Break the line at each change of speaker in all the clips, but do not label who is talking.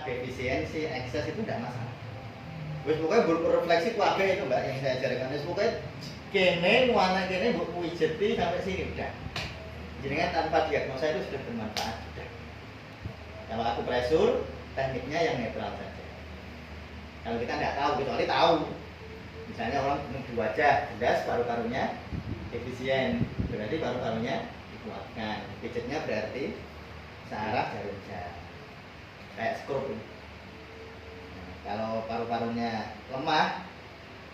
defisiensi, ekses itu tidak masalah. Wis pokoknya berrefleksi kuabe itu mbak yang saya ajarkan. Wis pokoknya kene warna kene mbok wijeti sampai sini udah. Jenengan tanpa diagnosa itu sudah bermanfaat sudah. Kalau aku presur, tekniknya yang netral saja. Kalau kita tidak tahu, kecuali tahu. Misalnya orang di wajah, jelas paru-parunya defisien, berarti paru-parunya dikuatkan. Pijetnya berarti searah jarum jam, kayak skrup. Nah, kalau paru-parunya lemah,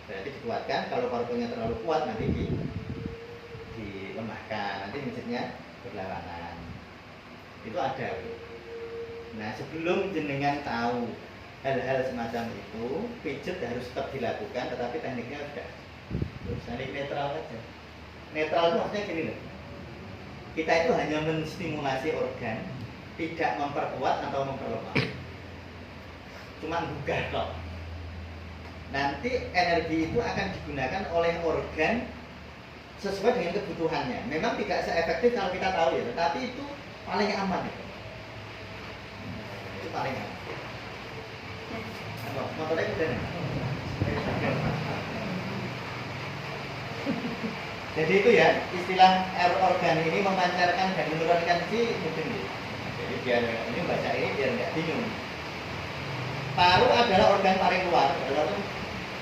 berarti dikuatkan. Kalau paru-parunya terlalu kuat, nanti dilemahkan. Nanti pijetnya berlawanan. Itu ada. Nah, sebelum jenengan tahu hal-hal semacam itu, pijet harus tetap dilakukan, tetapi tekniknya sudah teknik netral saja. Netral itu maksudnya gini loh, kita itu hanya menstimulasi organ, tidak memperkuat atau memperlemah, cuma buka kok. Nanti energi itu akan digunakan oleh organ sesuai dengan kebutuhannya. Memang tidak seefektif kalau kita tahu ya, tetapi itu paling aman. Itu paling aman. Motornya udah. Jadi itu ya, istilah organ ini memancarkan dan menurunkan si mungkin. Jadi biar ini baca ini biar nggak bingung. Paru adalah organ paling luar.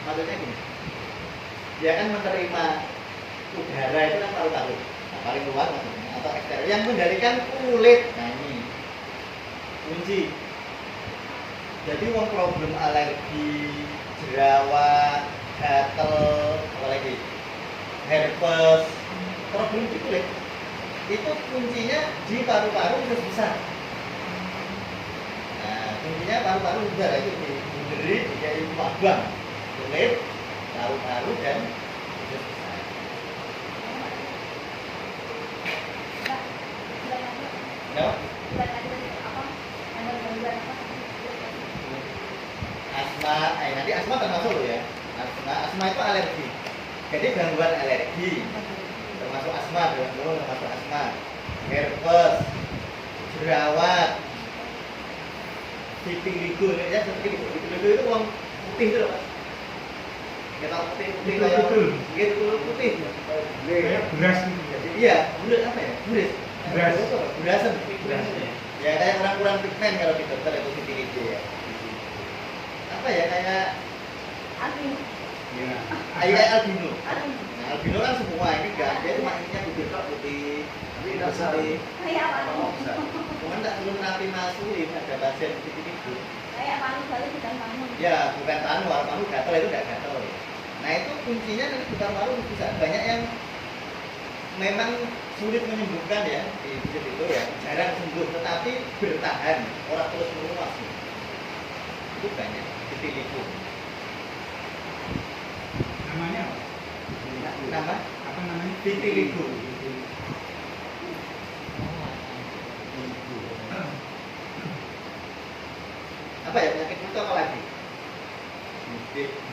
Maksudnya gini, dia kan menerima udara itu kan paru-paru. Nah, paling luar maksudnya atau eksterior yang mengendalikan kulit. Nah ini kunci. Jadi wong problem alergi, jerawat, gatel, apalagi herpes, problem di kulit itu kuncinya di paru-paru terus besar. Nah, kuncinya paru-paru besar itu diberi yaitu lambang kulit, paru-paru dan terus besar. No? Asma, nanti asma termasuk loh ya. Asma itu alergi. Jadi gangguan alergi termasuk asma, termasuk asma, herpes, jerawat, vitiligo, ya seperti itu. Vitiligo itu uang putih itu loh, Mas. Kita putih kayak gitu putih.
Kayak beras gitu.
Iya, bulat apa ya?
Beras.
Berasan. Ya kayak orang kurang pigmen kalau di dokter itu vitiligo ya. Apa ya kayak
albino.
Ya, kayak albino. Nah, albino kan semua ini enggak, dia cuma ininya bibir putih, tapi tidak putih.
Kayak apa?
Cuman tak perlu napi masukin ada pasien vitiligo.
Kayak paru baru bukan paru.
Ya, bukan paru gatal itu enggak gatal. Nah, itu kuncinya nanti bukan paru bisa banyak yang memang sulit menyembuhkan ya di pijet itu ya, jarang sembuh tetapi bertahan, orang terus meluas. Itu banyak vitiligo.
Namanya apa?
Nama?
Apa namanya?
Vitiligo. Apa ya penyakit itu apa lagi?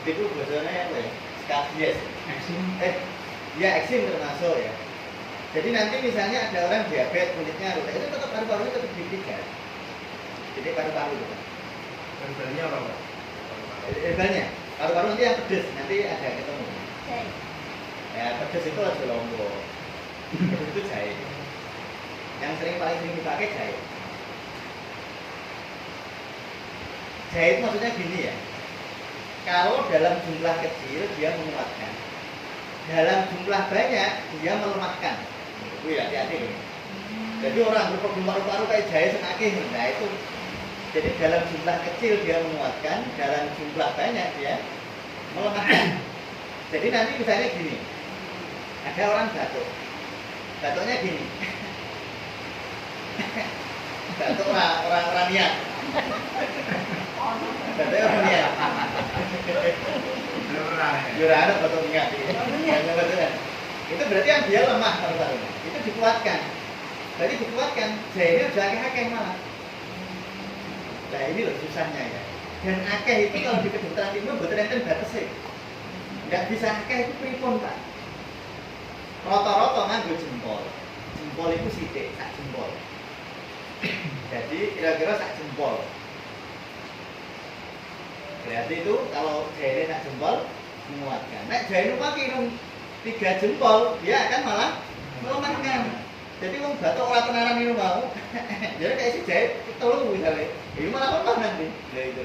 Itu bahasanya apa ya? Skabies.
Eksim.
Ya eksim termasuk ya. Jadi nanti misalnya ada orang diabetes kulitnya rusak, itu tetap paru-parunya tetap ditiga. Jadi paru-paru itu.
Herbanya apa?
Herbanya, paru-paru nanti yang pedes, nanti ada ketemu. Ya pedes itu aja lombok. Pedes itu jahe. Yang paling sering dipakai jahe. Jahe itu maksudnya gini ya. Kalau dalam jumlah kecil dia menguatkan, dalam jumlah banyak dia melemahkan. Itu ya hati-hati. Jadi orang berproblem paru-paru kayak jahe senakih, nah itu. Jadi dalam jumlah kecil dia menguatkan, dalam jumlah banyak dia melemahkan. Jadi nanti misalnya gini, ada orang batuk, batuknya gini, batuk orang niat, batuknya orang niat. Jurah ada batuk niat, itu berarti yang dia lemah paru-parunya, itu dikuatkan. Berarti dikuatkan, jahenya udah akeh-akeh malah. Nah ini loh susahnya ya. Dan akeh itu kalau di kedokteran timur buatan enten batasnya. Nggak bisa akeh itu pripun Pak. Rata-rata nganggo jempol. Jempol itu sithik, sak jempol. Jadi kira-kira sak jempol. Berarti itu kalau jahe nak jempol menguatkan. Nek jahe nu pagi 3 jempol, dia akan malah melemahkan. Jadi wong batuk ora tenanan ini mau. Jadi kayak si jahe telu misalnya. Ini malah lemah nanti. Ya itu.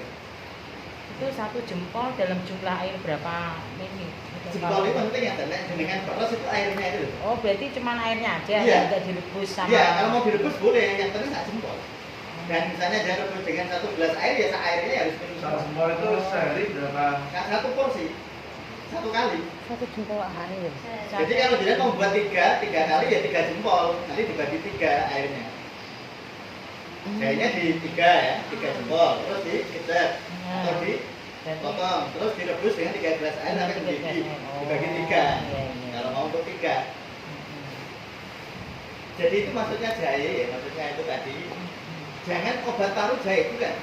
Itu 1 jempol dalam jumlah air berapa mili?
Jempol itu penting ya, nek jenengan peres itu airnya itu.
Oh, berarti cuma airnya aja,
Iya.
enggak direbus sama.
Iya, kalau mau direbus boleh, yang penting sak jempol. Dan misalnya dia rebus dengan 1 gelas air ya airnya harus minum
Satu jempol itu sehari berapa?
Nggak 1 porsi, 1 kali.
1 jempol air.
Jadi kalau dia mau buat 3 kali ya 3 jempol, nanti dibagi 3 airnya. Jahenya di 3 ya, 3 jempol, terus dikejar atau dipotong, terus direbus dengan 3 gelas air sampai mendidih, dibagi 3. Kalau mau untuk 3. Jadi itu maksudnya jahe ya, maksudnya itu tadi. Jangan obat paru jahe itu kan.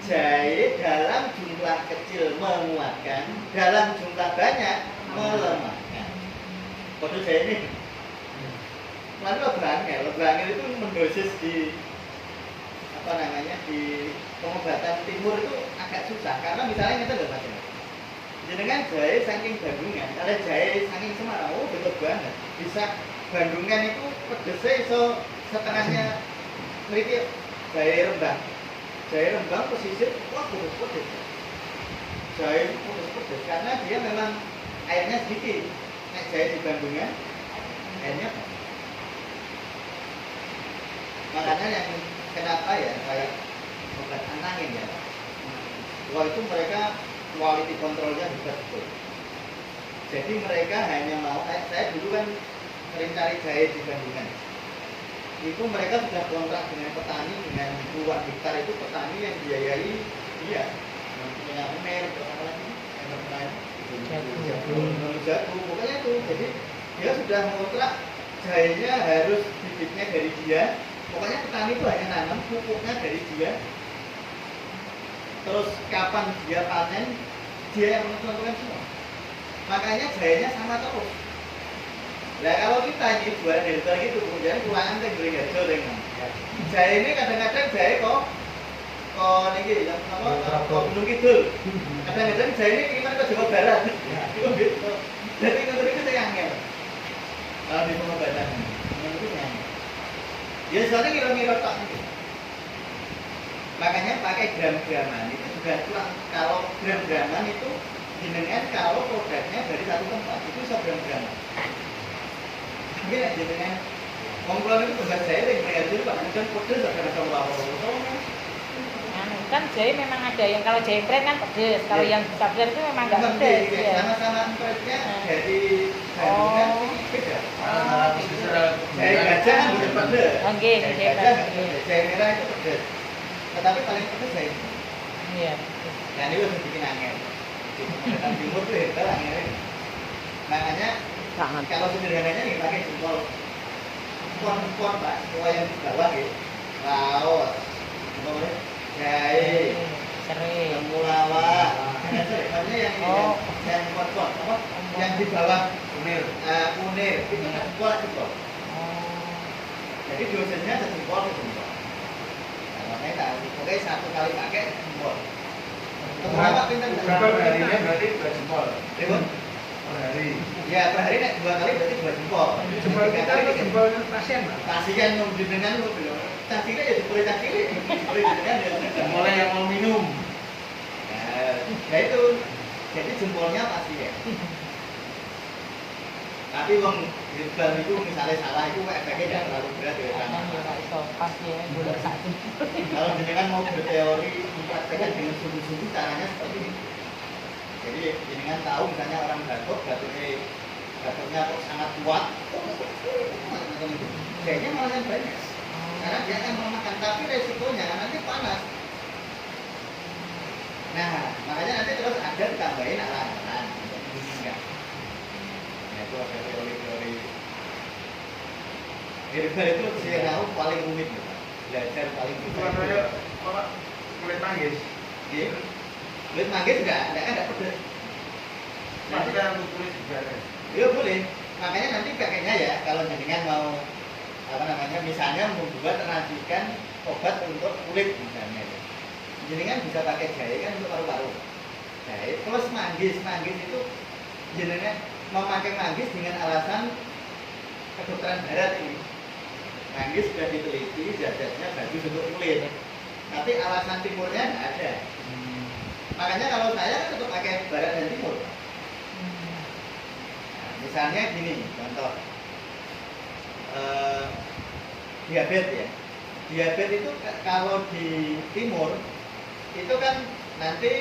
Jahe dalam jumlah kecil menguatkan, dalam jumlah banyak melemahkan. Kode jahe ini. Lalu lebrangel itu mendosis di apa namanya di pengobatan timur itu agak susah karena misalnya kita nggak macam jenengan jahe saking Bandungan, ada jahe saking Semarang, oh betul banget bisa Bandungan itu pedesnya so setengahnya mereka jahe Rembang pesisir wah pedes jahe pedes karena dia memang airnya sedikit. Nek jahe di Bandungan airnya banyak. Makanya yang kenapa ya kayak obat anangin ya, wah itu mereka quality controlnya hebat betul. Jadi mereka hanya mau, saya dulu kan sering cari jahe di Bandungan. Itu mereka sudah kontrak dengan petani dengan puluhan hektar itu petani yang biayai dia punya uner apa lagi jagung pokoknya itu. Jadi dia sudah kontrak jahenya harus bibitnya dari dia. Pokoknya petani itu hanya nanam pupuknya dari dia. Terus kapan dia panen dia yang menentukan semua. Makanya jahenya sama terus. Nah kalau kita ini jualan dari luar gitu, kemudian pulangan ke Gering Harjo dengan jahe ini kadang-kadang jahe kok niki apa Gunung Kidul. Kadang-kadang jahe ini gimana ke Jawa Barat. Itu gitu. Jadi menurut itu saya angel. Kalau di pengobatan menurut itu angel. Ya soalnya kira-kira tak gitu. Makanya pakai gram-graman itu juga kurang. Kalau gram-graman itu jenengan kalau produknya dari satu tempat itu bisa gram-graman. Mungkin ya jenengan ngomong itu tugas saya yang bayar dulu pak, kemudian pedes ada sama
Kan jahe memang ada yang kalau jahe pret kan pedes, kalau yang besar itu memang nggak pedes. Ya.
Sama-sama pretnya dari Bandungan beda. Jahe gajah kan bisa pedes.
Oke, jahe
gajah
pedes.
jahe merah itu pedes. Tetapi paling pedes jahe.
Iya.
Dan itu harus bikin angin. Di Pengobatan Timur itu hebat angin. Makanya kalau sederhananya nih pakai jempol pon pak, semua yang di bawah gitu, laos, jahe,
Serai,
temulawak, maksudnya yang pon apa? Yang di bawah kunir, itu jempol. Jadi dosisnya sejempol. Nah, makanya tak, pokoknya 1 kali pakai jempol. Temulawak pintar
Berapa harinya berarti 2 jempol?
Ribut?
Per hari.
Ya per hari nek 2 kali berarti 2 jempol.
Jempol kita itu jempol pasien pak.
Pasien yang jenengan lu belum. Cacile ya jempol cacile, jempol jenengan ya.
Jempolnya yang mau minum.
Nah itu jadi jempolnya pasien. Tapi wong herbal itu misalnya salah itu efeknya tidak terlalu berat ya
kan
sama.
ya nggak iso pas ya, boleh sak jempol.
Kalau jenengan mau berteori mempraktekkan dengan sungguh-sungguh caranya seperti ini. Jadi jenengan tahu misalnya orang batuknya kok sangat kuat, kayaknya malah yang banyak. Karena dia akan memakan, tapi resikonya nanti panas. Nah, makanya nanti terus ada ditambahin alat-alat untuk mengingat. Nah, itu ada teori-teori. Herbal itu saya tahu paling rumit, belajar paling
Itu katanya apa? Kulit manggis.
Iya. Kulit manggis enggak pedes.
Nanti kan untuk kulit juga kan?
Iya boleh. Makanya nanti kakeknya ya kalau jenengan mau apa namanya misalnya membuat racikan obat untuk kulit misalnya. Jenengan bisa pakai jahe kan untuk paru-paru. Baik, plus manggis itu jenengan memakai manggis dengan alasan kedokteran barat ini. Manggis sudah diteliti, zat-zatnya bagus untuk kulit. Tapi alasan timurnya nggak ada. Makanya kalau saya kan tetap pakai barat dan timur. Nah, misalnya gini, contoh diabetes ya. Diabetes itu kalau di timur itu kan nanti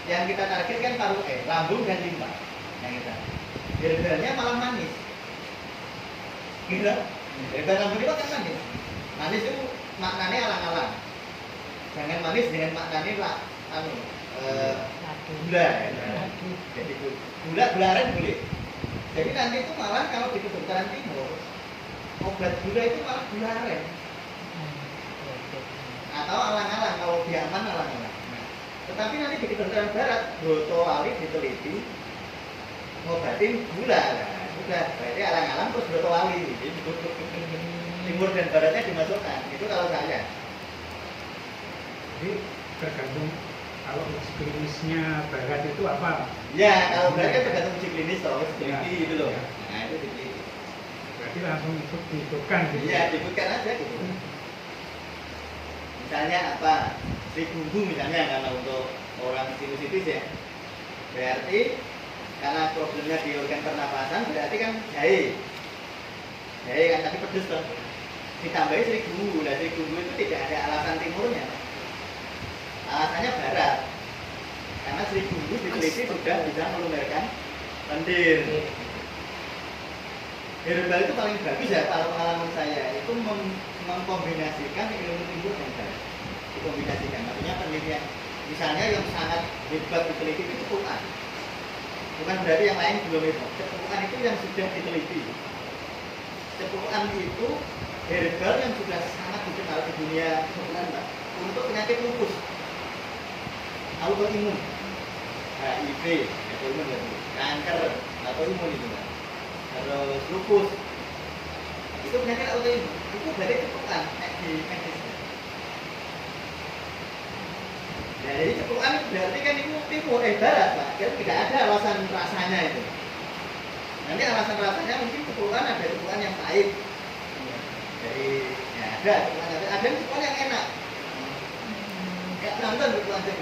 yang kita target kan lambung dan limpa yang kita. Gerbalnya malah manis. Gitu. Gerbal lambung itu kan manis. Manis itu maknanya alang-alang. Jangan manis dengan maknanya lah gula. Jadi gula aren boleh. Jadi nanti itu malah kalau di kedokteran timur obat gula itu malah gula aren. Atau alang-alang, kalau diaman alang-alang. Tetapi nanti di kedokteran barat, Broto Wali diteliti ngobatin gula. Nah, sudah, berarti alang-alang terus Broto Wali. Timur dan baratnya dimasukkan. Itu kalau saya.
Jadi tergantung kalau uji klinisnya barat itu apa?
Ya, kalau barat kan tergantung uji klinis atau uji
Ya.
teliti gitu loh.
Ya.
Nah, itu diteliti.
Berarti langsung ikut diikutkan gitu.
Iya, diikutkan aja gitu. Misalnya apa? Bumbu misalnya karena untuk orang sinusitis ya. Berarti karena problemnya di organ pernapasan berarti kan jahe. Jahe kan tadi pedes kan. Ditambahi serigu. Nah, serigu itu tidak ada alasan timurnya. Alasannya barat. Karena serigu diteliti sudah bisa melumerkan lendir. Herbal itu paling bagus ya kalau pengalaman saya itu mengkombinasikan ilmu timur dan barat. Dikombinasikan, maksudnya penelitian misalnya yang sangat hebat diteliti itu cepukan. Bukan berarti yang lain belum hebat. Cepukan itu yang sudah diteliti. Cepukan itu herbal yang sudah sangat dikenal di dunia cepukan, Pak, untuk penyakit lupus, autoimun, HIV, autoimun berarti kanker autoimun itu, Pak. Terus lupus itu penyakit autoimun, itu berarti cepukan di medis. Nah, jadi cepukan berarti kan itu timur barat, Pak. Jadi tidak ada alasan rasanya itu. Nanti alasan rasanya mungkin cepukan ada cepukan yang pahit. Jadi ya ada cepukan ada cepukan yang enak. Kayak nonton cepukan di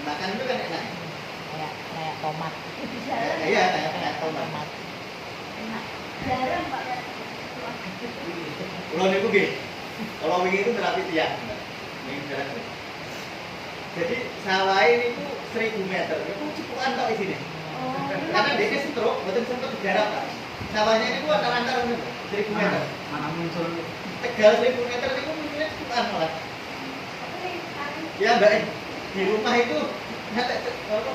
makan itu kan enak.
Kayak tomat.
Iya, kayak tomat.
Enak. Jarang Pak ya.
Kalau niku nggih. Kalau wingi itu terapi tiang. Ini jarang. Jadi sawah ini itu 1000 meter, itu cepukan kok di sini.
Oh.
Karena dia stroke, betul sempat digarap Pak. Sawahnya ini gua antar-antar 1000 meter.
Mana muncul
Tegal 1000 meter itu munculnya cepukan malah. Ya Mbak, di rumah itu nyata apa?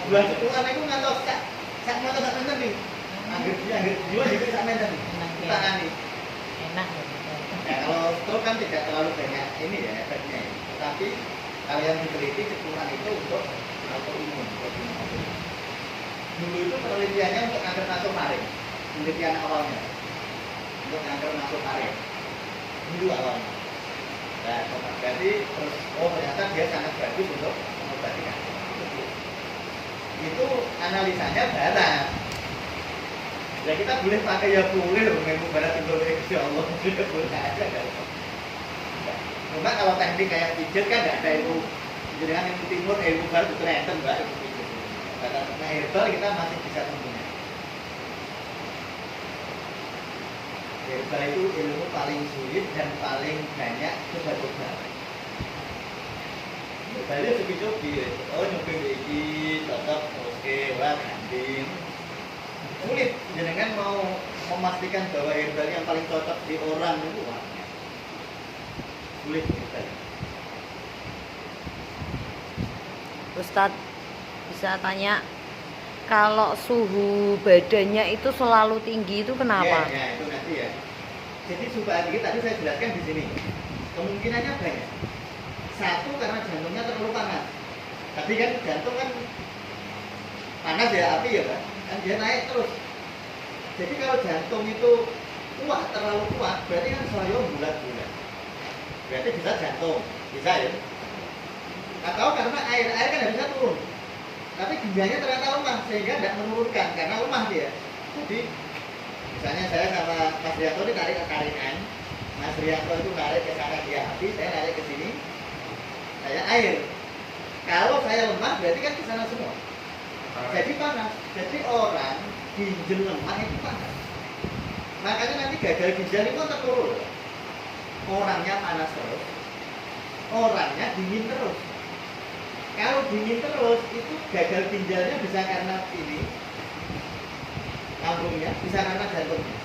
Bulan cepukan itu ngantos sak motor sak menten nih. Anggap jiwa juga sak menten nih. Tangani.
Enak ya.
Ya kalau stroke kan tidak terlalu banyak ini ya efeknya. Tapi kalau yang diteliti cepukan itu untuk autoimun. Dulu itu penelitiannya untuk kanker nasofaring, penelitian awalnya untuk kanker nasofaring dulu awalnya. Nah, berarti terus ternyata dia sangat bagus untuk mengobati kanker. Itu analisanya barat. Ya kita boleh pakai ya boleh loh, ilmu barat itu insya Allah sudah boleh aja kan. Cuma kalau teknik kayak pijat kan nggak ada ilmu, dengan ilmu timur, ilmu barat itu ternyata mbak ilmu pijat. Karena herbal kita masih bisa menggunakan. Herbal itu ilmu paling sulit dan paling banyak coba-coba. Herbal itu coba-coba, oh nyoba begini, cocok, oke, wah ganti. Sulit, jenengan mau memastikan bahwa herbal yang paling cocok di orang itu warnanya. Sulit herbal.
Ustadz bisa tanya, kalau suhu badannya itu selalu tinggi itu kenapa?
Ya, itu nanti ya. Jadi suhu badan tadi saya jelaskan di sini. Kemungkinannya banyak. Satu karena jantungnya terlalu panas. Tadi kan jantung kan panas ya, api ya Pak. Kan dia naik terus. Jadi kalau jantung itu kuat, terlalu kuat, berarti kan selaya bulat-bulat. berarti bisa jantung, bisa ya. Atau karena air kan nggak bisa turun, tapi ginjalnya ternyata lemah sehingga tidak menurunkan karena lemah dia. Jadi misalnya saya sama Mas Rianto ini tarik ke karinan, Mas Rianto itu narik ke sana dia api, saya narik ke sini, saya air. Kalau saya lemah berarti kan ke sana semua. Jadi panas. Jadi orang ginjal lemah itu panas. Makanya nanti gagal ginjal itu kan turun. Orangnya panas terus, orangnya dingin terus. Kalau dingin terus itu gagal ginjalnya bisa karena ini lambungnya, bisa karena jantungnya.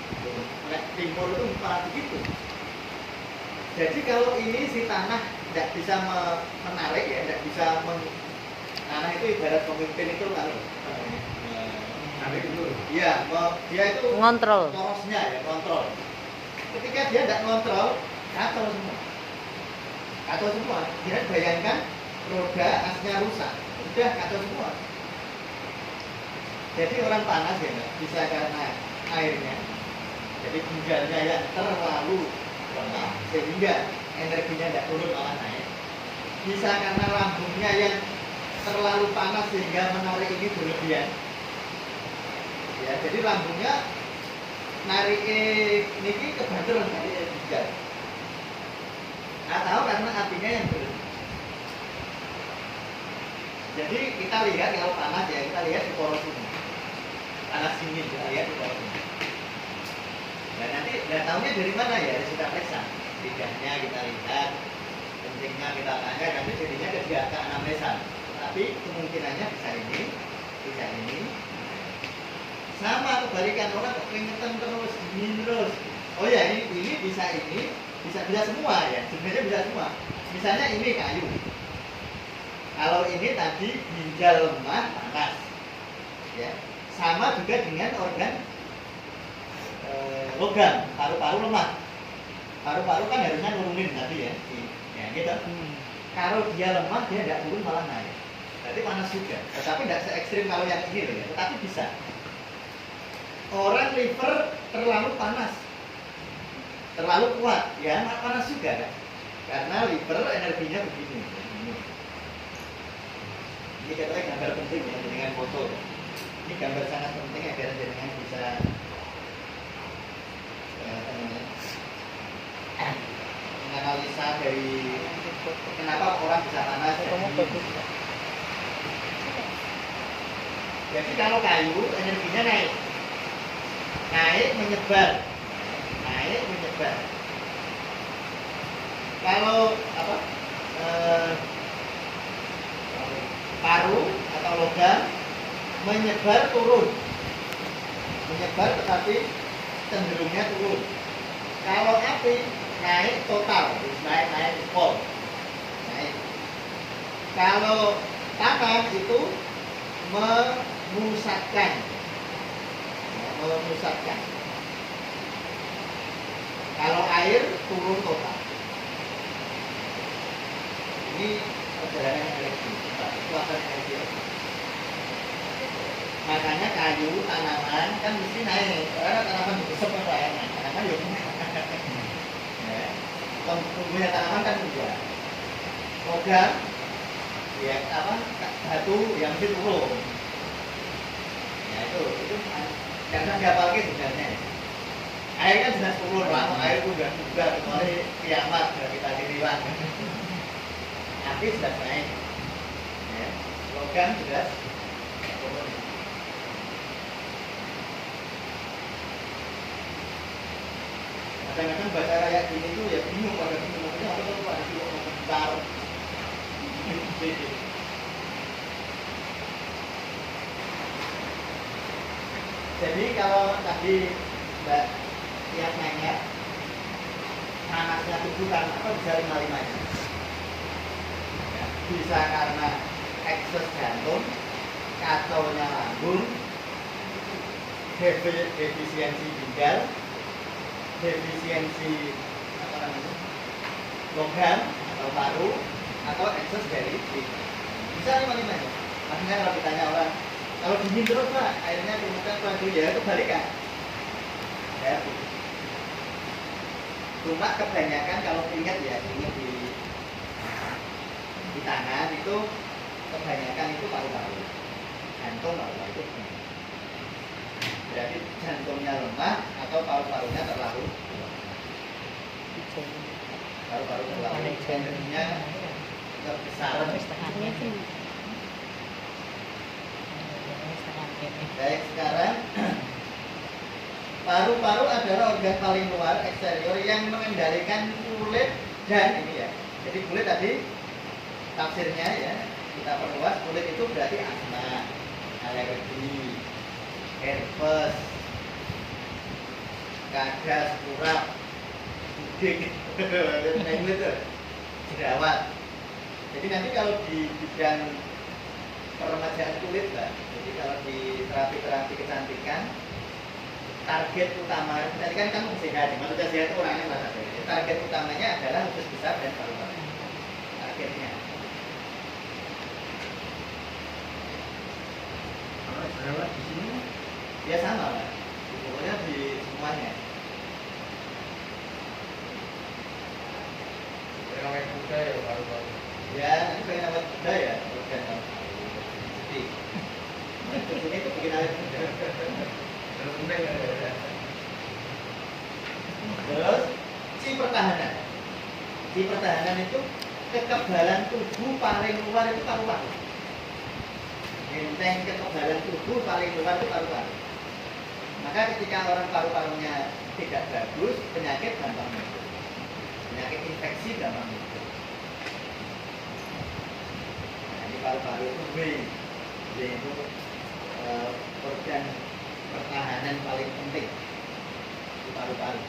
Nah, timur itu malah begitu. Jadi kalau ini si tanah tidak bisa menarik ya, tidak bisa tanah itu ibarat pemimpin itu kan.
Narik dulu.
Iya, dia itu
Ngontrol.
porosnya ya, kontrol. Ketika dia tidak kontrol, kacau semua. Kacau semua. Kira bayangkan roda asnya rusak, udah kacau semua. Jadi orang panas ya, Mbak, bisa karena airnya. Jadi ginjalnya yang terlalu lemah sehingga energinya tidak turun malah naik. Bisa karena lambungnya yang terlalu panas sehingga menarik ini berlebihan. Ya, jadi lambungnya narik niki kebanteran dari ginjal. Atau karena apinya yang berlebihan. Jadi kita lihat kalau panas ya, kita lihat di poros ini. Panas dingin kita lihat di poros ini. Dan nanti nggak tahunya dari mana ya, dari sudah periksa. Lidahnya kita lihat, kencingnya kita tanya, nanti jadinya ke anamnesa. Tapi kemungkinannya bisa ini, bisa ini. Sama kebalikan orang keringetan terus, dingin terus. Oh ya ini bisa semua ya, sebenarnya bisa semua. Misalnya ini kayu. Kalau ini tadi ginjal lemah panas, ya. Sama juga dengan organ logam, paru-paru lemah. Paru-paru kan harusnya nurunin tadi ya, ya gitu. Kalau dia lemah dia tidak turun malah naik. Berarti panas juga, tetapi tidak se ekstrim kalau yang ini loh ya. Tetapi bisa. Orang liver terlalu panas, terlalu kuat, ya panas juga kan? Karena liver energinya begini. Ini katanya gambar penting ya dengan foto. Ini gambar sangat penting agar jenengan bisa menganalisa dari kenapa orang bisa panas. Jadi kalau kayu energinya naik menyebar. Kalau paru atau logam menyebar turun, tetapi cenderungnya turun. Kalau api naik total, naik full, naik. Kalau tanah itu memusatkan. Kalau air turun total. Ini perjalanan energi, kekuatan energi. Makanya kayu, tanaman kan mesti naik. Karena tanaman besar kan layaknya, tanaman ya ya. Tumbuhnya tanaman kan enggak. Logam, ya batu yang mesti turun. Ya itu karena dihafalkan sebenarnya. Air kan jelas turun, air itu udah juga kecuali kiamat dari kita diriwan. Api sudah naik, ya. Logam sudah turun. Kadang-kadang baca kayak gini tuh ya bingung pada maksudnya apa tuh pada kilo komentar. Jadi kalau tadi Mbak Tias nanya panasnya tubuh karena apa bisa 55-nya? Ya, bisa karena ekses jantung, kacaunya lambung, defisiensi ginjal, defisiensi logam atau paru, atau ekses dari liver. Bisa 55-nya. Maksudnya kalau ditanya orang, kalau dingin terus Pak, airnya keringetan padu ya kebalikan. Ya. Cuma kebanyakan kalau ingat ya, ingat di Di tangan itu kebanyakan itu paru-paru, jantung paru-paru itu. Berarti jantungnya lemah atau paru-parunya terlalu lemah. Paru-paru terlalu energinya kebesaran. Baik, sekarang paru-paru adalah organ paling luar eksterior yang mengendalikan kulit dan ini ya. Jadi kulit tadi tafsirnya ya kita perluas, kulit itu berarti asma, alergi, herpes, gagas, kurap, buding, jerawat. Jadi nanti kalau di bidang peremajaan kulit lah, jadi kalau di terapi kecantikan, target utama kecantikan kan sehat, manusia sehat itu orangnya merasa sehat. Target utamanya adalah usus besar dan paru-paru. Targetnya.
Kalau jerawat di sini
Ya sama lah, pokoknya di semuanya.
awet muda ya baru-baru.
Ya, ini pengen awet muda ya, organ paru-paru. Jadi, ini itu bikin awet muda.
Terus penting ya.
Terus, si pertahanan. Si pertahanan itu kekebalan tubuh paling luar itu paru-paru. Benteng kekebalan tubuh paling luar itu paru-paru. Maka ketika orang paru-parunya tidak bagus, penyakit gampang muncul. Penyakit infeksi gampang muncul. Nah, ini paru-paru itu B. B itu organ pertahanan paling penting. Itu paru-paru.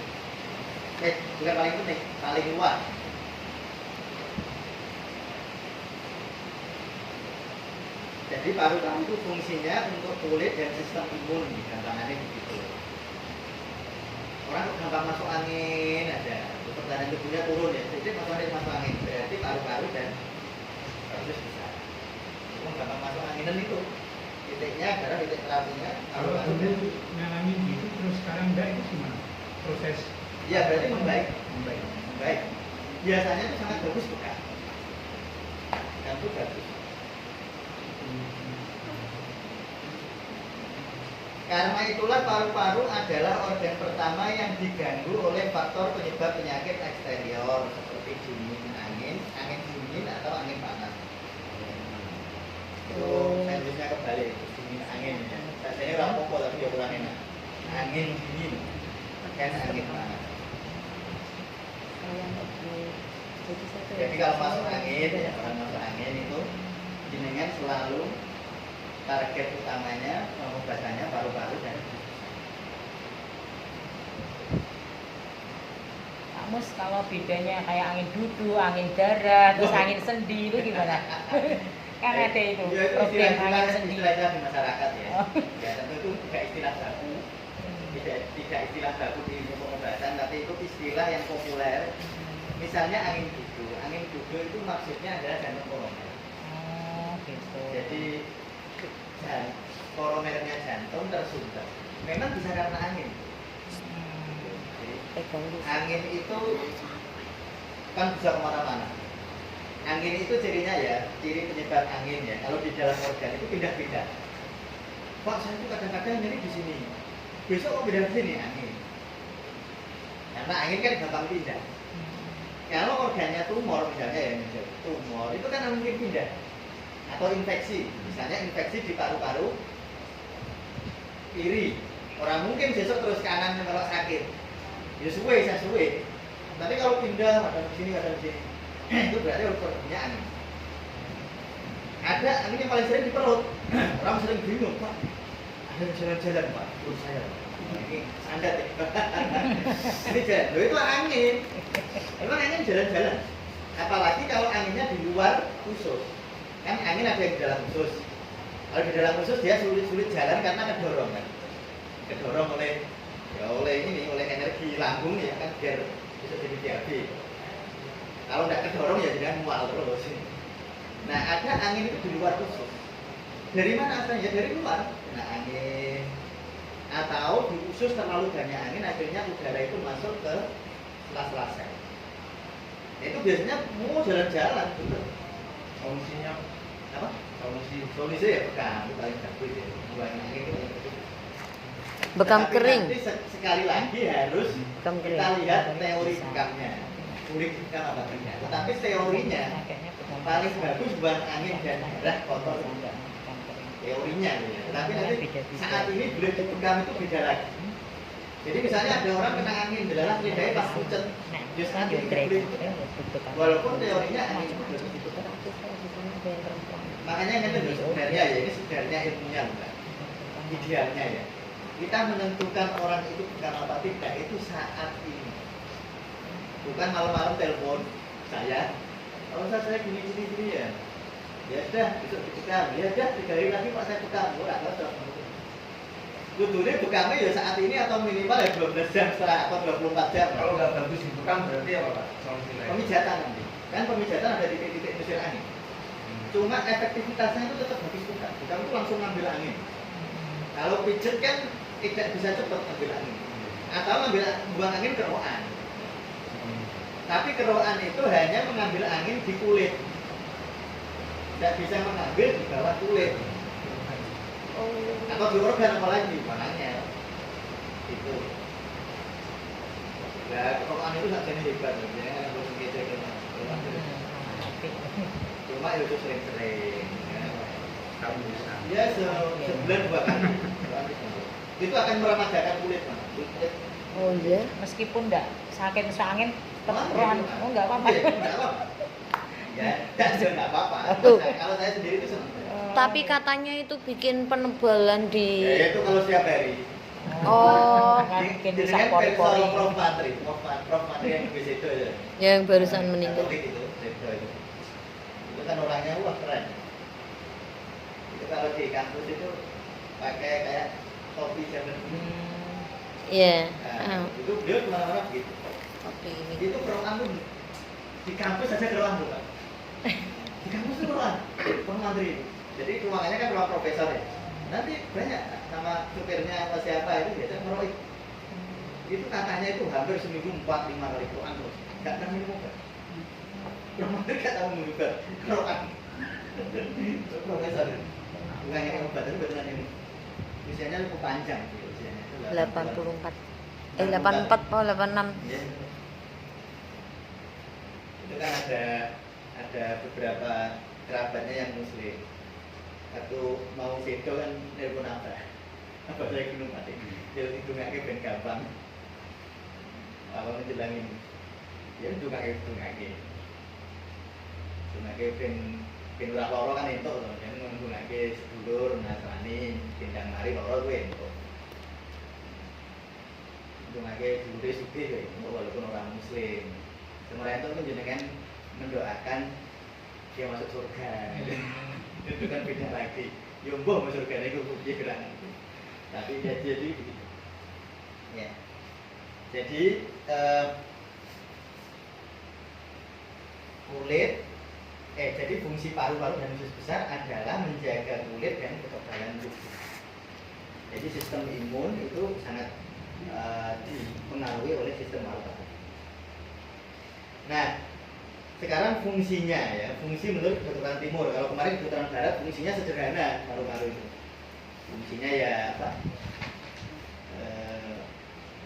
Bukan paling penting, paling luar. Jadi paru-paru itu fungsinya untuk kulit dan sistem imun, gampangannya begitu. Orang kok gampang masuk angin aja, pertahanan tubuhnya turun ya, jadi masuk angin, berarti paru-paru dan usus besar. Itu gampang masuk anginan itu. Titiknya adalah titik terapinya
Kalau
paru-paru.
dulu ngalamin gitu terus sekarang enggak, itu gimana proses?
Ya berarti membaik.
Membaik.
Baik. Biasanya itu sangat bagus bukan? Dan itu bagus. Karena itulah paru-paru adalah organ pertama yang diganggu oleh faktor penyebab penyakit eksterior seperti dingin angin dingin atau angin panas. Itu sandwichnya kebalik, dingin angin ya. Rasanya orang pokok tapi ya kurang enak. Angin dingin, kan angin panas. Jadi kalau masuk angin, ya orang masuk angin itu jenengan selalu target utamanya pengobatannya paru-paru dan
Pak Mus, kalau bedanya kayak angin dudu, angin darah, terus angin sendi itu gimana? Kan ada itu
ya, itu
problem angin sendi.
istilah di masyarakat ya.
Oh.
Ya tentu itu tidak istilah baku, tidak istilah baku di ilmu pengobatan, tapi itu istilah yang populer. Misalnya angin dudu itu maksudnya adalah jantung koroner.
Oh, gitu.
Jadi koronernya jantung tersuntik. Memang bisa karena angin. Jadi, angin itu kan bisa kemana-mana. Angin itu cirinya ya, ciri penyebab angin ya. Kalau di dalam organ itu pindah-pindah. Pak, saya itu kadang-kadang nyeri di sini. Besok kok pindah ke sini angin. Karena angin kan gampang pindah. Kalau organnya tumor misalnya ya, tumor itu kan mungkin pindah. Atau infeksi, misalnya infeksi di paru-paru kiri. Orang mungkin besok terus kanan kalau sakit. Ya suwe. Tapi kalau pindah ada di sini, itu berarti organnya angin. Ada angin yang paling sering di perut. Orang sering bingung, Pak. Ada yang jalan-jalan, Pak. Perut saya. Ini sandat ya. Ini jalan. Loh, itu angin. Emang angin jalan-jalan. Apalagi kalau anginnya di luar usus. Kan angin ada yang di dalam usus. Kalau di dalam usus dia sulit jalan karena kedorong kan. Kedorong oleh energi lambung ya kan, biar bisa jadi BAB. Kalau tidak kedorong ya jangan mual terus. Nah, ada angin itu di luar usus. Dari mana asalnya? Dari luar. Nah, angin atau di usus terlalu banyak angin, akhirnya udara itu masuk ke sela-sela sel. Itu biasanya mau jalan-jalan gitu.
Solusinya
Apa? Solusi ya bekam, itu paling bagus ya. Buang angin itu paling bagus.
Bekam
Tetapi
kering.
nanti sekali lagi harus
Bekam kering.
kita lihat teori bekamnya. Kulit bekam apa tidak. Tetapi teorinya paling bagus buang angin dan darah kotor. Teorinya gitu ya. Tetapi nanti saat ini kulit bekam itu beda lagi. Jadi misalnya ada orang kena angin, darah lidahnya pas pucet. Dia nanti kulit walaupun teorinya angin itu belum itu. Makanya kan itu sebenarnya ya, ini sebenarnya ilmunya bukan. Idealnya ya. Kita menentukan orang itu bekam apa tidak itu saat ini. Bukan malam-malam telepon saya. Kalau saya gini ya. Ya sudah, besok dibekam. Ya sudah, 3 hari lagi Pak saya bekam. Ora cocok. Kudune bekamnya ya saat ini atau minimal ya 12 jam setelah atau 24 jam.
kalau nggak bagus dibekam berarti apa Pak? Solusi lain.
Pemijatan nanti. Kan pemijatan ada di titik-titik usir angin. Cuma efektivitasnya itu tetap habis bekam. Bekam itu langsung ngambil angin. Kalau pijet kan tidak bisa cepat ngambil angin. Atau ngambil buang angin keroan. Tapi keroan itu hanya mengambil angin di kulit. Tidak bisa mengambil di bawah kulit. Atau di organ apalagi makanya. Itu. Nah, keroan itu nggak jadi hebat. Jadi kan harus ngecek cuma itu sering-sering.
Kamu bisa.
Ya sebulan 2 kali. Itu akan meramadakan kulit Mas.
Oh iya.
Meskipun enggak sakit angin tetap
Wah,
rohan.
gitu, Mas.
Oh enggak apa-apa.
Iya, enggak apa-apa. Ya, enggak apa-apa.
Tuh.
Kalau saya sendiri itu senang.
Tapi katanya itu bikin penebalan di.
Ya itu kalau setiap hari.
Oh,
kan bikin
Jadi
bisa
kan
pori-pori.
Prof Matri yang di situ ya.
Yang barusan meninggal.
Katolik itu, Sedo itu. Itu kan orangnya wah keren. Itu kalau di kampus itu pakai kayak topi zaman dulu.
Iya.
Nah, itu dia kemana-mana begitu.
Oke ini.
Itu keroan tuh di kampus saja keroan tuh Pak. Di kampus tuh keroan, Prof Matri itu. Jadi ruangannya kan ruang profesor ya. Nanti banyak sama supirnya atau siapa itu biasa ngeroik. Itu katanya itu hampir seminggu 4-5 kali keroan terus. Gak pernah minum obat. Prof Matri gak tahu minum obat. Keroan. Profesor. Bukan yang obat itu beneran ini. Usianya cukup panjang sih usianya. Itu
84. 84 oh 86.
Iya. Itu kan ada beberapa kerabatnya yang muslim. Waktu mau sedo kan telepon apa saya gunung mati. Dia hidungnya ben gampang. Apa menjelangin? Ya hidungnya ben ora loro kan entuk to. Yen nggunakake sedulur Nasrani gendang mari loro kuwi entuk. Hidungake dulure sugih kuwi entuk walaupun orang muslim. Semoga itu menjenengan mendoakan dia masuk surga. Itu kan beda lagi. Ya mbah masuk surga niku piye gerangan. Tapi ya jadi begitu. Ya. Jadi kulit jadi fungsi paru-paru dan usus besar adalah menjaga kulit dan kekebalan tubuh. Jadi sistem imun itu sangat dipengaruhi oleh sistem paru-paru. Nah, sekarang fungsinya ya, fungsi menurut kedokteran timur. Kalau kemarin kedokteran barat fungsinya sederhana paru-paru itu. Fungsinya ya apa?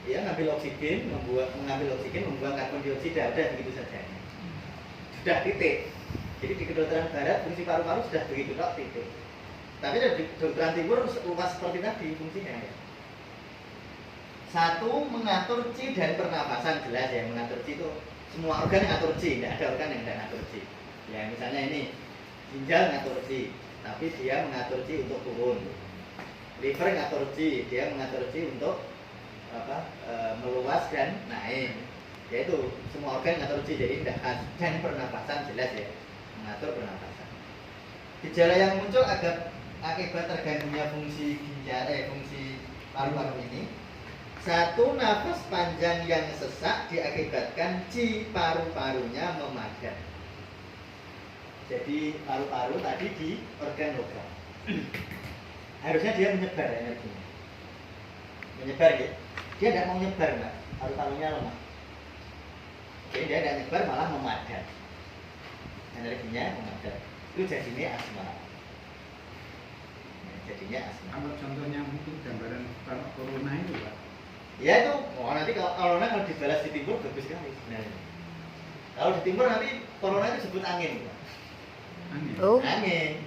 Ya mengambil oksigen, membuang karbon dioksida, udah begitu saja. Sudah titik. Jadi di kedokteran barat fungsi paru-paru sudah begitu kok titik. Tapi di kedokteran timur luas seperti tadi fungsinya ya. Satu, mengatur ci dan pernapasan, jelas ya, mengatur ci itu semua organ yang ngatur ci, tidak ada organ yang tidak ngatur ci. Ya misalnya ini ginjal ngatur ci, tapi dia mengatur ci untuk turun. Liver ngatur ci, dia mengatur ci untuk meluas dan naik. Yaitu semua organ ngatur ci, jadi tidak khas. Dan pernapasan jelas ya, mengatur pernapasan. Gejala yang muncul akibat terganggunya fungsi ginjal, fungsi paru-paru ini. Satu, nafas panjang yang sesak diakibatkan ci paru-parunya memadat. Jadi paru-paru tadi di organ logam. Harusnya dia menyebar energinya. Menyebar ya. Dia tidak mau menyebar Mbak. Paru-parunya lemah. Jadi dia tidak menyebar malah memadat. Energinya memadat. itu jadinya asma. Nah, jadinya asma.
Kalau contohnya mungkin gambaran kalau corona itu Pak.
Ya itu, nanti kalau corona kalau dibalas di timur bagus sekali. Nah, kalau di timur nanti corona itu disebut angin.
Angin.
Oh,
Angin.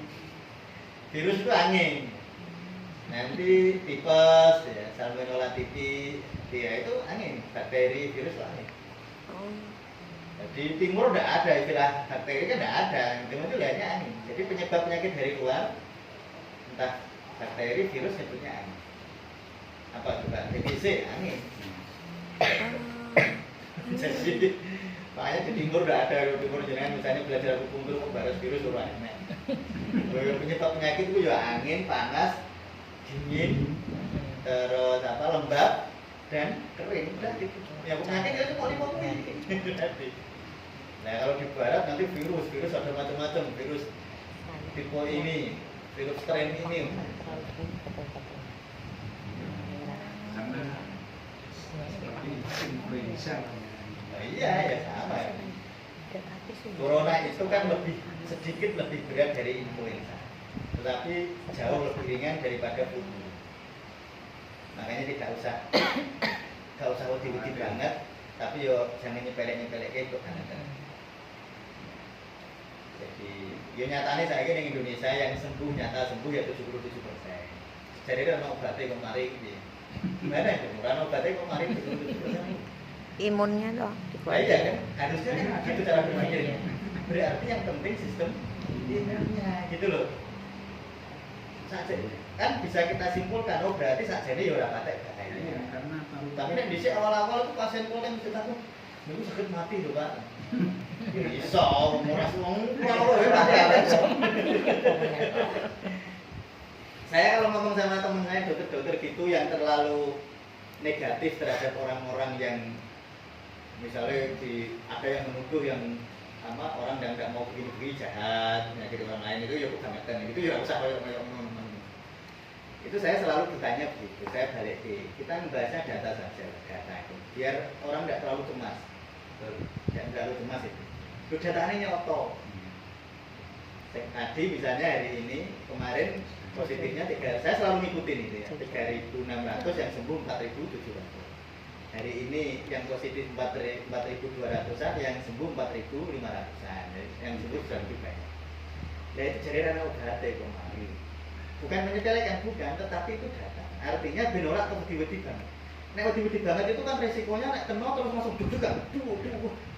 Virus itu angin. Nanti tipes, ya, salmonella typhi, dia itu angin. Bakteri, virus itu angin.
oh.
Di timur tidak ada istilah bakteri kan tidak ada. Di timur itu lihatnya angin. Jadi penyebab penyakit dari luar, entah bakteri, virus sebutnya angin. Apa juga TBC angin. Jadi makanya di timur tidak ada. Di timur jangan misalnya belajar akupunktur membahas virus orang enak. Penyebab penyakit itu ya angin, panas, dingin, terus apa lembab dan kering. Udah gitu. Ya penyakit itu cuma 5 poin. Nah kalau di barat nanti virus ada macam-macam, virus tipe ini, virus strain ini.
Karena seperti influenza.
Nah, iya ya sama ya. Corona itu kan sedikit lebih berat dari influenza, tetapi jauh lebih ringan daripada flu. Makanya tidak usah wedi-wedi banget, tapi yo jangan nyepelek-nyepelek itu kan. Jadi, ya nyatanya saya ini di Indonesia yang nyata sembuh ya 77%. Jadi kan obatnya kemarin gitu. Gimana itu? Murah obatnya kemarin 77%.
Imunnya toh
Nah, iya kan? Harusnya kan gitu cara berpikirnya. Berarti yang penting sistem imunnya gitu loh. Saja kan bisa kita simpulkan, oh berarti saja ini ya udah patek
Iya, karena kalau
tapi yang di awal-awal itu pasien yang bisa takut, itu sakit mati loh Pak. Bisa, murah semua, Saya kalau ngomong sama teman saya dokter-dokter gitu yang terlalu negatif terhadap orang-orang yang misalnya ada yang menuduh yang orang yang nggak mau begini-begini jahat, menyakiti orang lain itu ya kebangetan, itu ya usah kayak itu saya selalu bertanya begitu, saya balik kita membahasnya data saja, data itu biar orang tidak terlalu cemas, tidak terlalu cemas itu datanya nyoto. Tadi misalnya hari ini kemarin positifnya saya selalu ngikutin itu ya 3.600 yang sembuh 4.700. Hari ini yang positif 4.200-an, yang sembuh 4.500-an, yang sembuh sudah lebih banyak. Nah itu jadi rana obat kemarin. Bukan menyepelekan, bukan, tetapi itu data. Artinya benolak atau wedi-wedi banget. Nek wedi-wedi banget itu kan resikonya nek kena terus langsung duduk kan,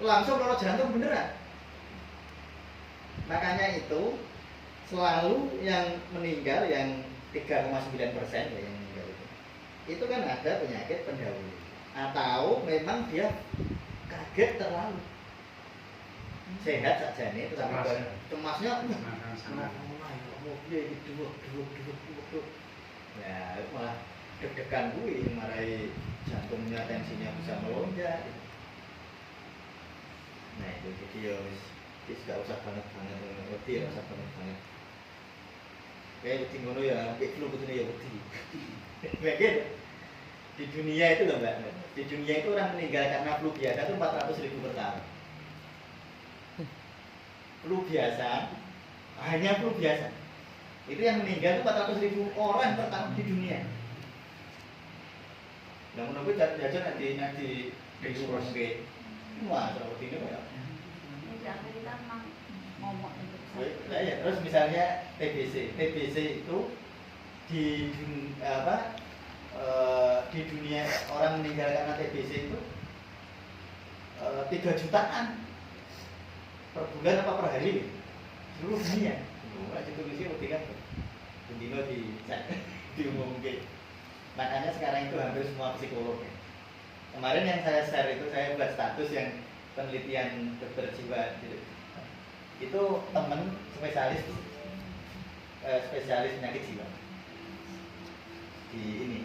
langsung kalau jantung beneran. Makanya itu selalu yang meninggal yang 3,9% ya yang meninggal itu kan ada penyakit pendahulu atau memang dia kaget terlalu sehat saja nih tetapi cemasnya ya malah deg-degan gue marahi jantungnya tensinya bisa melonjak. Nah itu jadi ya tidak usah banget wedi ya usah banget kayak wedi ngono ya kayak flu betul ya wedi kayak di dunia itu loh mbak, di dunia itu orang meninggal karena flu biasa itu 400.000 per tahun. Flu biasa, hanya flu biasa itu yang meninggal itu 400.000 orang per tahun di dunia. Nah menurut gue jajan nanti diurus ke wah seperti ini ya.
Kita memang ngomong
Ya, terus misalnya TBC itu di di dunia orang meninggal karena TBC itu 3 jutaan per bulan apa per hari seluruh dunia. Aja tulisnya lebih kan, bendino diumumkan. Makanya sekarang itu hampir semua psikolog. Kemarin yang saya share itu saya buat status yang penelitian dokter jiwa gitu. Itu temen spesialis penyakit jiwa di ini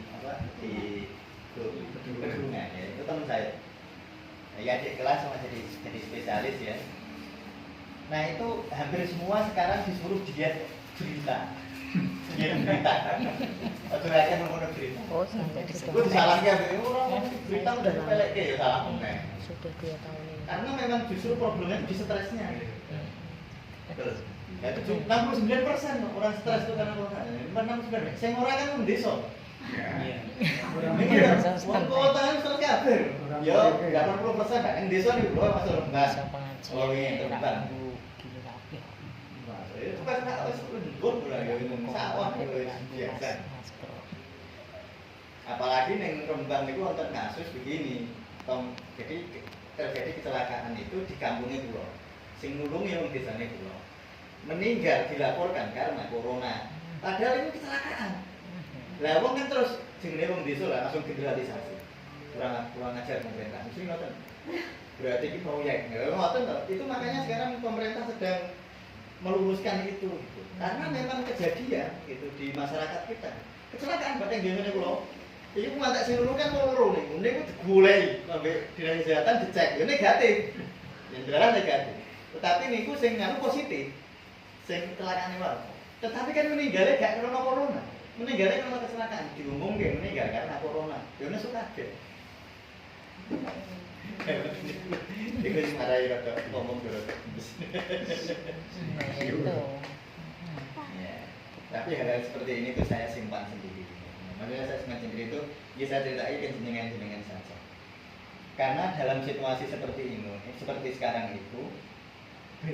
di Pedungan ya, itu teman saya ya adik kelas sama jadi spesialis ya. Nah itu hampir semua sekarang disuruh diet berita atau akan membunuh berita.
Oh, sampai di situ.
Gue disalahkan orang berita udah dipelek ya salah.
Sudah 2 tahun ini.
Karena memang justru problemnya di stresnya. Terus, ya 69% orang stres itu karena corona. 69%. Sing ora kan wong desa.
Iya.
Wong kota kan stres kabeh. Yo, 80% kan yang desa nih lho masuk Rembang. Oh iya, Rembang. Itu kan harus embun lah ya ini sawah biasa. Apalagi neng Rembang itu wonten kasus begini. Jadi terjadi kecelakaan itu di kampungnya kula. Sing nulungi wong desane kula. Meninggal dilaporkan karena corona. Padahal itu kecelakaan. Lah wong kan terus jenenge wong desa lah langsung generalisasi. Kurang ajar pemerintah. Mesti ngoten. Berarti iki proyek. Ya ngoten to. Itu makanya sekarang pemerintah sedang meluruskan itu gitu. Karena memang kejadian itu di masyarakat kita. Kecelakaan batang ngene kula. Iki ku mantek sing loro kan loro niku. Niku digoleki sampai dinas kesehatan dicek. Ya negatif. Yang darah negatif. Tetapi niku sing anu positif. Sing kecelakaane wae. Tetapi kan meninggalnya gak karena corona. Meninggalnya karena kecelakaan. Diumumke meninggal karena corona. Ya wis kaget. Iku sing marai rada ngomong terus.
Itu.
Ya. Tapi hal-hal seperti ini tuh saya simpan sendiri. Maksudnya saya simpan sendiri itu ya saya ceritain ke jenengan saja. Karena dalam situasi seperti ini, seperti sekarang itu,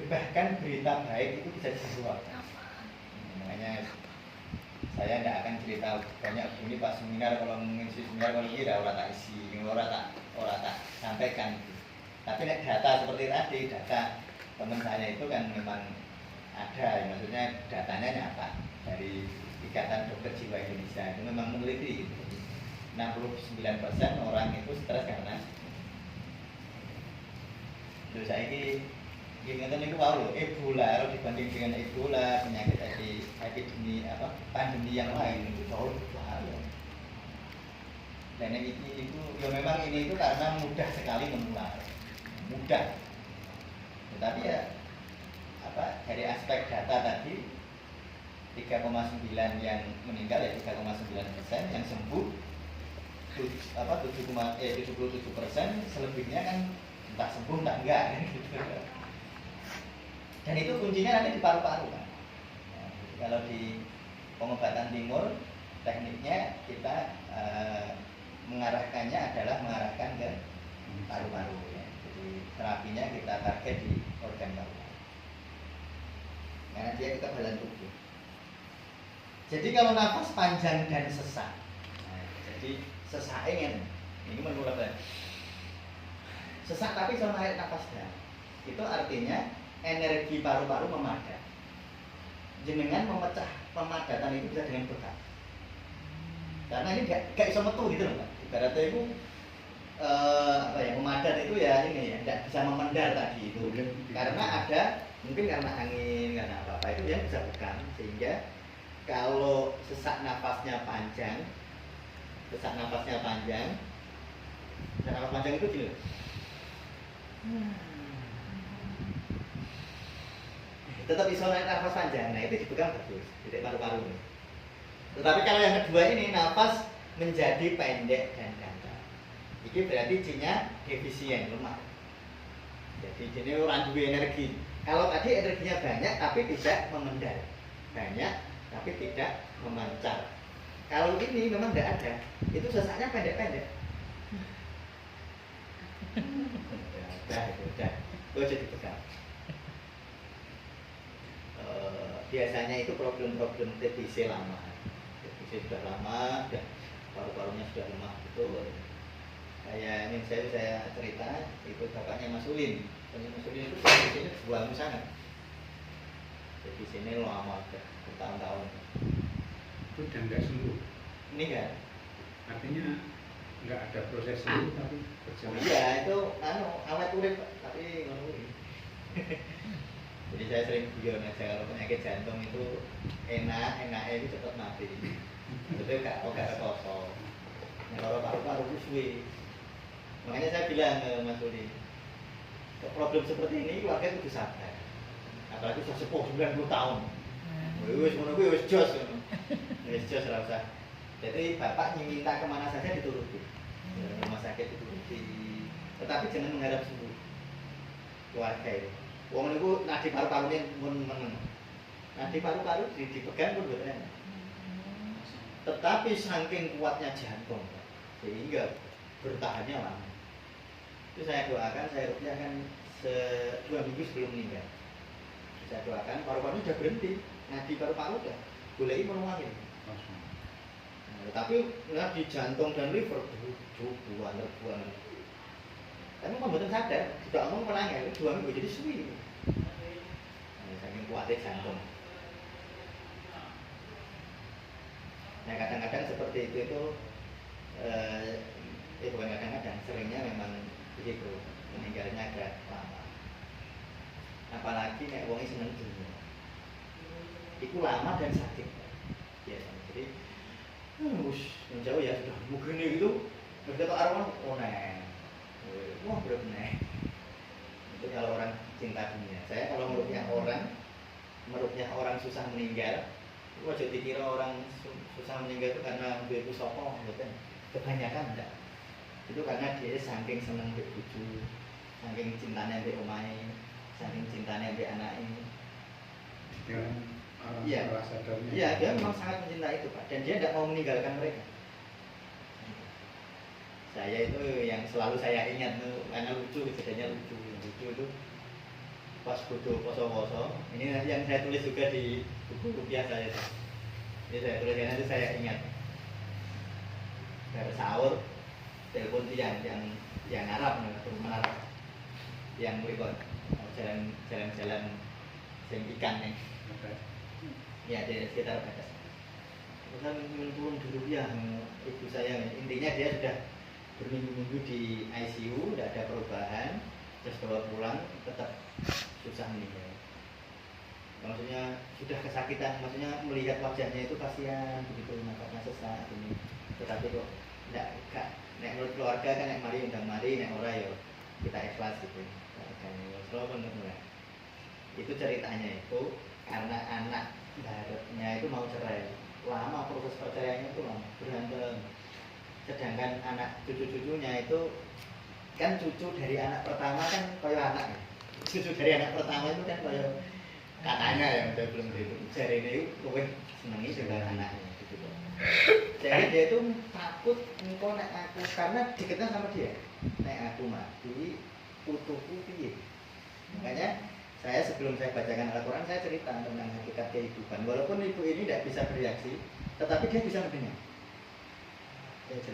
bahkan berita baik itu bisa dijual. Makanya saya tidak akan cerita banyak ini pas seminar, kalau mengisi seminar kalau ini orang tak isi, orang tak sampaikan. Tapi data seperti tadi, data teman saya itu kan memang ada, maksudnya datanya nyata dari Ikatan Dokter Jiwa Indonesia itu memang meneliti gitu. 69% orang itu stres karena terus saya ini ngeten niku wae lho, Ebola kalau dibanding dengan Ebola, penyakit epidemi pandemi yang lain itu jauh lebih bahaya. Dan ini itu ya memang ini itu karena mudah sekali menular. Mudah. Tetapi ya dari aspek data tadi 3,9 yang meninggal ya 3,9%, yang sembuh 77%, selebihnya kan entah sembuh entah enggak kan gitu. Dan itu kuncinya nanti di paru-paru kan. Ya, kalau di pengobatan timur tekniknya kita mengarahkannya adalah mengarahkan ke paru-paru ya. Jadi terapinya kita target di organ paru-paru. Karena dia kita badan tubuh. Jadi kalau nafas panjang dan sesak, jadi sesak ini menurut saya sesak tapi sama narik nafas dah. Itu artinya energi paru-paru memadat. Jenengan memecah pemadatan itu bisa dengan bekal. Karena ini gak iso metu gitu loh, Pak. Ibaratnya itu pemadat itu ya ini ya, tidak bisa memendar tadi itu. Karena ada mungkin karena angin, karena apa itu yang bisa bekam sehingga kalau sesak nafasnya panjang, sesak nafas panjang itu gini. Tetap bisa naik nafas panjang, nah itu dipegang bagus, tidak paru-paru. Tetapi kalau yang kedua ini nafas menjadi pendek dan datar. Ini berarti cinya defisien, lemah. Jadi ini orang duwe energi. Kalau tadi energinya banyak tapi tidak memendar, banyak tapi tidak memancar. Kalau ini memang tidak ada, itu sesaknya pendek-pendek. Udah, gue jadi pegang. Biasanya itu problem-problem TBC lama. TBC sudah lama, dan paru-parunya sudah lemah betul. Kayak ini saya cerita, itu bapaknya Mas Ulin. Mas Ulin itu TBC-nya buang sangat. TBC ini lama, bertahun-tahun.
Itu dan nggak sembuh.
Ini kan?
Artinya nggak ada proses sembuh tapi berjalan.
Iya, itu awet urip tapi ngono. Jadi saya sering guyon aja kalau penyakit jantung itu enaknya itu cepat mati. Betul gak kosong. Kalau paru-paru itu suwe. Makanya saya bilang ke Mas Uli, problem seperti ini keluarga itu sabar. Apalagi sudah sepuh 90 tahun. Wis ngono kuwi wis jos ngono. Wis jos ora usah. Jadi bapak minta kemana saja dituruti. Rumah sakit dituruti. Tetapi jangan mengharap sembuh. Keluarga itu. Wong niku nadi paru-parune mun meneng. Nadi paru-paru dipegang pun boten enak. Tetapi saking kuatnya jantung sehingga bertahannya lama. Itu saya doakan, saya rukyahkan 2 minggu sebelum meninggal. Saya doakan paru-paru sudah berhenti, nadi paru-paru udah boleh menuangin. Tapi nadi jantung dan liver buan. Tapi membuat sadar, tidak ngomong menangnya, 2 minggu jadi suwi. Saking kuatnya jantung. Nah kadang-kadang seperti itu bukan kadang-kadang, seringnya memang begitu, meninggalnya agak lama. Apalagi nek wong seneng dunia, itu lama dan sakit. Ya, jadi menjauh ya sudah mungkin gitu, berkata arwah, oh nah, wah bener. Itu kalau orang cinta dunia. Saya kalau merukyah orang susah meninggal. Wajah dikira orang susah meninggal itu karena dia itu sokong, betul? Kebanyakan enggak. Itu karena dia saking seneng mbek bojo, saking cintanya mbek omahe, saking cintanya mbek anake. Iya, iya, dia memang sangat mencintai itu Pak, dan dia tidak mau meninggalkan mereka. Saya itu yang selalu saya ingat tuh, karena lucu, kejadiannya lucu itu. Pas bodoh poso-poso, ini yang saya tulis juga di buku rupiah saya. Jadi saya tulis itu saya ingat. Dari sahur, telepon yang Arab, teman Arab, yang berikut jalan-jalan sing ikan nih. Ya di sekitar batas. Terus turun di rupiah, ibu saya. Intinya dia sudah berminggu-minggu di ICU, tidak ada perubahan. Terus bawa pulang tetap susah meninggal. Maksudnya sudah kesakitan, maksudnya melihat wajahnya itu kasihan begitu, nampaknya sesak ini. Tetapi kok enggak, nek menurut keluarga kan nek mari undang mari, nek ora ya kita ikhlas gitu. Selalu menurut itu ceritanya itu karena anak barunya itu mau cerai, lama proses perceraiannya itu lama, berantem. Sedangkan anak cucu-cucunya itu kan cucu dari anak pertama kan kayak anak ya. Cucu dari anak pertama itu kan kayak katanya ya udah belum itu. Jari ini kowe senengi dengan anaknya gitu. Jadi dia itu takut engkau nek aku karena diketnya sama dia. Nek aku mati putuku piye. Makanya saya sebelum saya bacakan Al-Quran saya cerita tentang hakikat kehidupan. Walaupun ibu ini tidak bisa bereaksi, tetapi dia bisa mendengar.